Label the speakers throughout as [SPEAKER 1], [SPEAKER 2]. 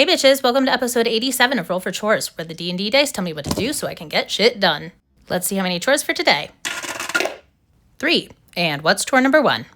[SPEAKER 1] Hey bitches, welcome to episode 87 of Roll For Chores, where the D&D dice tell me what to do so I can get shit done. Let's see how many chores for today. 3. And what's chore number 1?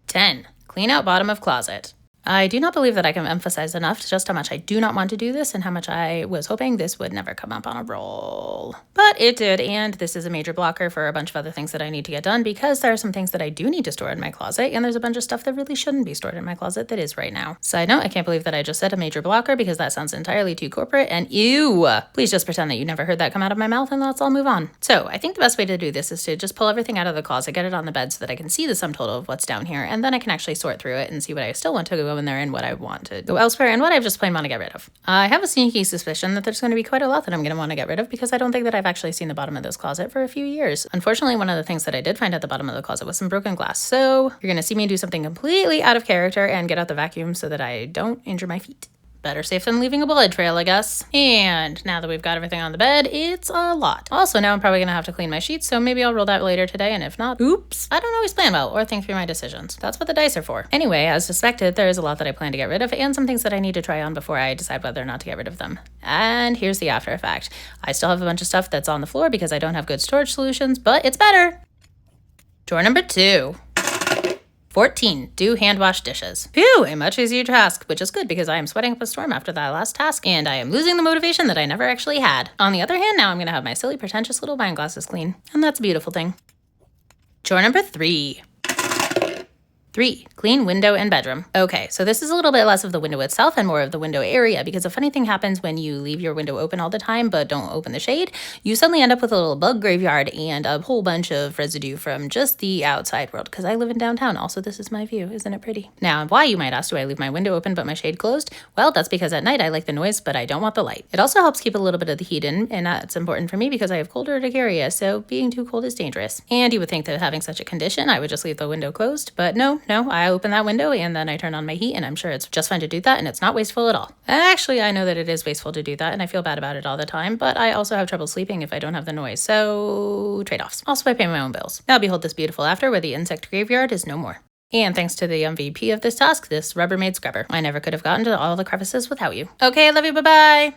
[SPEAKER 1] 10. Clean out bottom of closet. I do not believe that I can emphasize enough just how much I do not want to do this and how much I was hoping this would never come up on a roll. But it did, and this is a major blocker for a bunch of other things that I need to get done because there are some things that I do need to store in my closet, and there's a bunch of stuff that really shouldn't be stored in my closet that is right now. Side note, I can't believe that I just said a major blocker because that sounds entirely too corporate, and ew! Please just pretend that you never heard that come out of my mouth and let's all move on. So, I think the best way to do this is to just pull everything out of the closet, get it on the bed so that I can see the sum total of what's down here, and then I can actually sort through it and see what I still want to go in there and what I want to go elsewhere and what I just plain want to get rid of. I have a sneaky suspicion that there's going to be quite a lot that I'm going to want to get rid of because I don't think that I've actually seen the bottom of this closet for a few years. Unfortunately, one of the things that I did find at the bottom of the closet was some broken glass, so you're going to see me do something completely out of character and get out the vacuum so that I don't injure my feet. Better safe than leaving a blood trail, I guess. And now that we've got everything on the bed, it's a lot. Also, now I'm probably going to have to clean my sheets, so maybe I'll roll that later today, and if not, oops. I don't always plan well or think through my decisions. That's what the dice are for. Anyway, as suspected, there is a lot that I plan to get rid of, and some things that I need to try on before I decide whether or not to get rid of them. And here's the after effect. I still have a bunch of stuff that's on the floor because I don't have good storage solutions, but it's better. Chore number 2. 14. Do hand wash dishes. Phew, a much easier task, which is good because I am sweating up a storm after that last task, and I am losing the motivation that I never actually had. On the other hand, now I'm going to have my silly, pretentious little wine glasses clean, and that's a beautiful thing. Chore number 3. 3. Clean window and bedroom. Okay, so this is a little bit less of the window itself and more of the window area because a funny thing happens when you leave your window open all the time but don't open the shade. You suddenly end up with a little bug graveyard and a whole bunch of residue from just the outside world because I live in downtown. Also, this is my view. Isn't it pretty? Now, why, you might ask, do I leave my window open but my shade closed? Well, that's because at night I like the noise but I don't want the light. It also helps keep a little bit of the heat in, and that's important for me because I have cold urticaria, so being too cold is dangerous. And you would think that having such a condition, I would just leave the window closed, but no, I open that window and then I turn on my heat, and I'm sure it's just fine to do that and it's not wasteful at all. Actually, I know that it is wasteful to do that and I feel bad about it all the time, but I also have trouble sleeping if I don't have the noise, so trade-offs. Also, I pay my own bills. Now behold this beautiful after where the insect graveyard is no more. And thanks to the MVP of this task, this Rubbermaid scrubber. I never could have gotten to all the crevices without you. Okay, I love you, bye-bye!